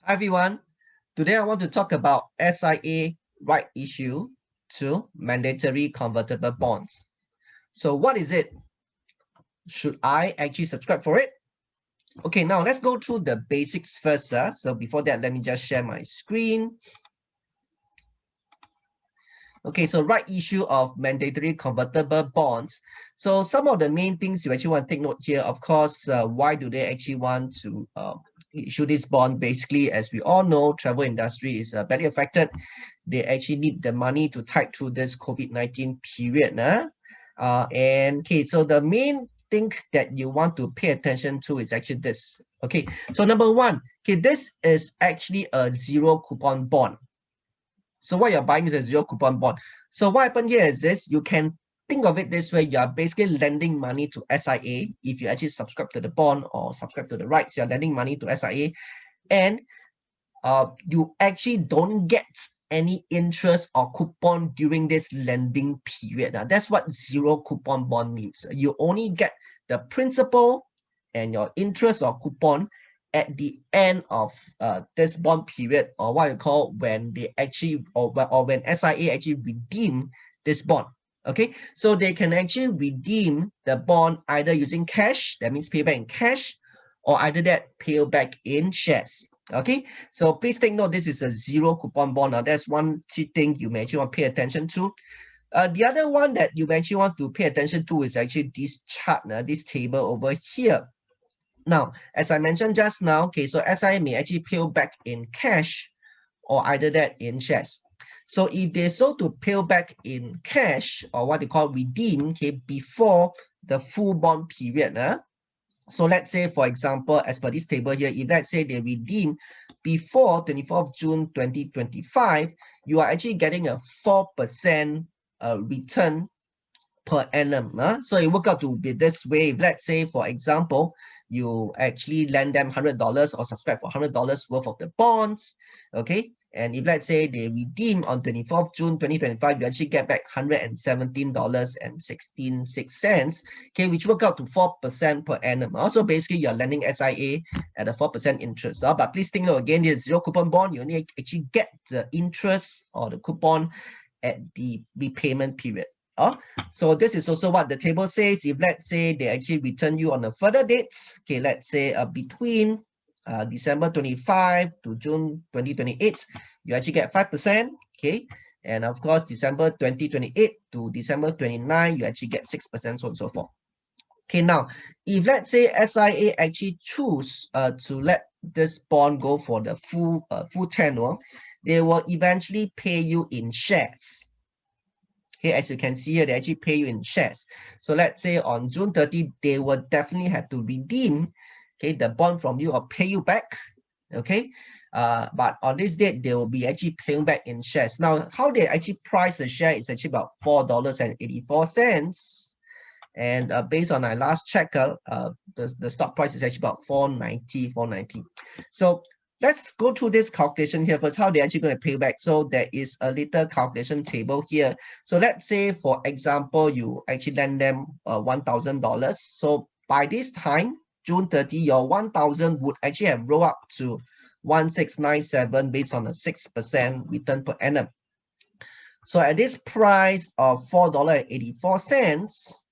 Hi everyone. Today I want to talk about SIA right issue to mandatory convertible bonds. So what is it? Should I actually subscribe for it? Okay, now let's go through the basics first. So before that, let me just share my screen. Okay, so right issue of mandatory convertible bonds. So some of the main things you actually want to take note here, of course, why do they actually want to issue this bond? Basically, as we all know, travel industry is badly affected. They actually need the money to tide through this COVID-19 period. And okay, so the main thing that you want to pay attention to is actually this. Okay, so number one, okay, this is actually a zero coupon bond. So what you're buying is a zero coupon bond. So what happened here is this, you can think of it this way, you're basically lending money to SIA. If you actually subscribe to the bond or subscribe to the rights, you're lending money to SIA. And you actually don't get any interest or coupon during this lending period. That's what zero coupon bond means. You only get the principal and your interest or coupon at the end of this bond period, or what you call when they actually, or when SIA actually redeem this bond. Okay, so they can actually redeem the bond either using cash, that means pay back in cash, or either that pay back in shares. Okay, so please take note, this is a zero coupon bond. Now that's one thing you may actually want to pay attention to. The other one that you actually want to pay attention to is actually this chart, this table over here. Now, as I mentioned just now, okay, so SIA may actually pay back in cash or either that in shares. So if they so to pay back in cash, or what they call redeem, okay, before the full bond period, so let's say, for example, as per this table here, if let's say they redeem before 24th June 2025, you are actually getting a 4% return per annum. So it works out to be this way. If let's say, for example, you actually lend them $100 or subscribe for $100 worth of the bonds, okay? And if let's say they redeem on 24th June 2025, you actually get back $117.66, okay, which work out to 4% per annum. So basically, you're lending SIA at a 4% interest. But please think note again, this zero coupon bond, you only actually get the interest or the coupon at the repayment period. So this is also what the table says. If let's say they actually return you on a further dates, okay, let's say between December 25 to June 2028, you actually get 5%, okay? And of course, December 2028 to December 29, you actually get 6%, so on and so forth. Okay, now, if let's say SIA actually choose to let this bond go for the full tenure, they will eventually pay you in shares. Okay, as you can see here, they actually pay you in shares. So let's say on June 30, they will definitely have to redeem, okay, the bond from you or pay you back, okay? But on this date, they will be actually paying back in shares. Now, how they actually price a share is actually about $4.84. And based on our last check, the stock price is actually about $4.90. So let's go through this calculation here first, how they're actually going to pay back. So there is a little calculation table here. So let's say, for example, you actually lend them $1,000. So by this time, June 30, your 1,000 would actually have rolled up to 1,697 based on a 6% return per annum. So at this price of $4.84,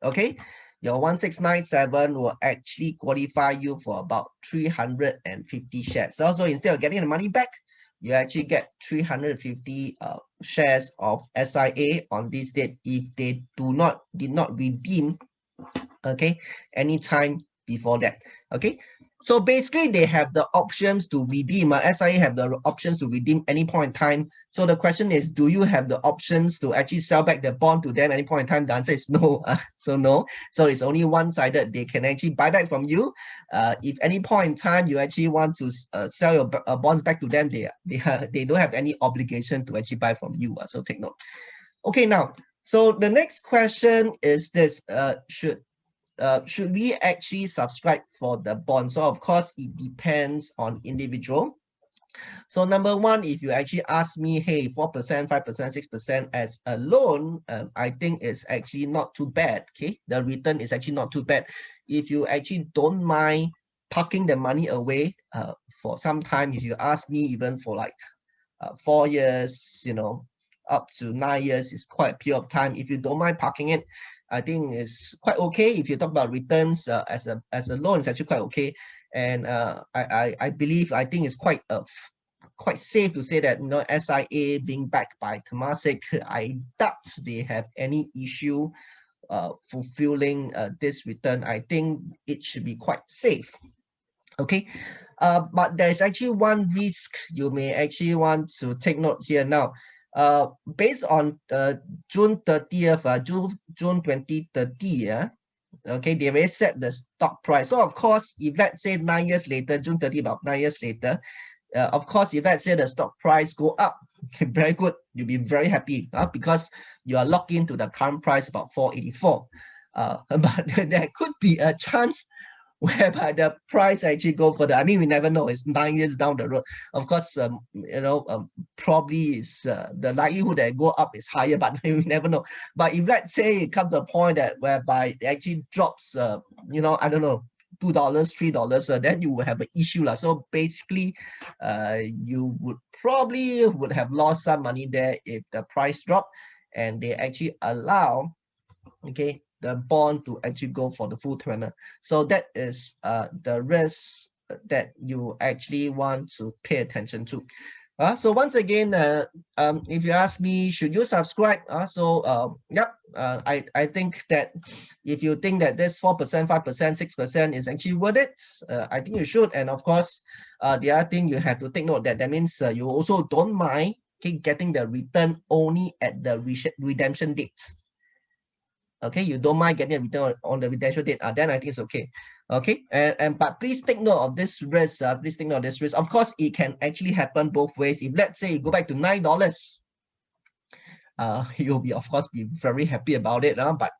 okay, your 1,697 will actually qualify you for about 350 shares. So instead of getting the money back, you actually get 350 shares of SIA on this date if they did not redeem, okay, anytime before that. Okay, so basically they have the options to redeem. SIA have the options to redeem any point in time. So the question is, do you have the options to actually sell back the bond to them any point in time? The answer is no. So no. So it's only one-sided. They can actually buy back from you. If any point in time you actually want to sell your bonds back to them, they don't have any obligation to actually buy from you. So take note. Okay, now, so the next question is this: should we actually subscribe for the bond? So of course, it depends on individual. So number one, if you actually ask me, hey, 4%, 5%, 6% as a loan, I think it's actually not too bad, okay? The return is actually not too bad. If you actually don't mind parking the money away for some time. If you ask me, even for like 4 years, up to 9 years is quite a period of time. If you don't mind parking it, I think it's quite okay. If you talk about returns as a loan, it's actually quite okay. And I believe, I think it's quite safe to say that SIA being backed by Temasek, I doubt they have any issue fulfilling this return. I think it should be quite safe. Okay, but there's actually one risk you may actually want to take note here now. Based on June 30th, June 2030, okay, they already set the stock price. So of course, if let's say 9 years later, June 30, about 9 years later, of course, if let's say the stock price go up, okay, very good, you'll be very happy because you are locked into the current price about 484. But there could be a chance whereby the price actually go further. I mean, we never know. It's 9 years down the road. Of course, probably is the likelihood that it go up is higher, but we never know. But if let's say it comes to a point that whereby it actually drops, I don't know, $2, $3, then you will have an issue. So basically, you would probably have lost some money there if the price drop and they actually allow, okay, the bond to actually go for the full tenor. So that is the risk that you actually want to pay attention to. So once again, if you ask me, should you subscribe? I think that if you think that this 4%, 5%, 6% is actually worth it, I think you should. And of course, the other thing you have to take note that means you also don't mind getting the return only at the redemption date. Okay, you don't mind getting a return on the redemption date, then I think it's okay. Okay, but please take note of this risk. Please take note of this risk. Of course, it can actually happen both ways. If let's say you go back to $9, you'll be, of course, be very happy about it. But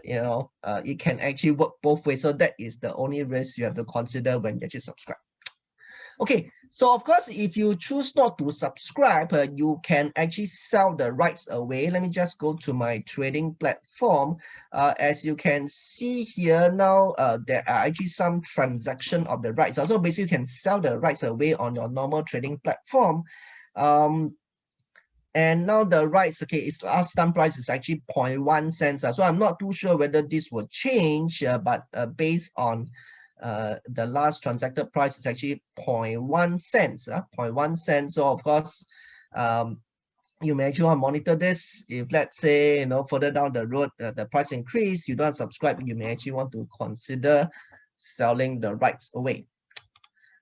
it can actually work both ways. So that is the only risk you have to consider when you actually subscribe. Okay, so of course, if you choose not to subscribe, you can actually sell the rights away. Let me just go to my trading platform. As you can see here now, there are actually some transaction of the rights. Also, basically, you can sell the rights away on your normal trading platform. And now the rights, okay, its last time price is actually 0.1 cents. So I'm not too sure whether this will change, but based on the last transacted price is actually 0.1 cents. 0.1 cents. So of course, you may actually want to monitor this. If let's say further down the road the price increase, you don't subscribe, you may actually want to consider selling the rights away.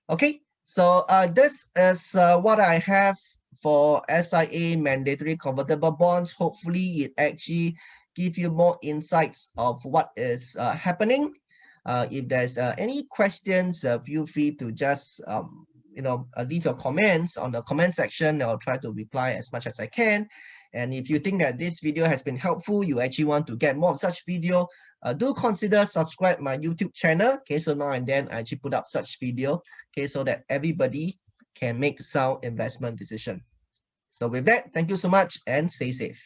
Okay, so this is what I have for SIA mandatory convertible bonds. Hopefully, it actually give you more insights of what is happening. If there's any questions, feel free to just leave your comments on the comment section. I'll try to reply as much as I can. And if you think that this video has been helpful, you actually want to get more of such video, do consider subscribe my YouTube channel. Okay, so now and then I actually put up such video, okay, so that everybody can make sound investment decision. So with that, thank you so much and stay safe.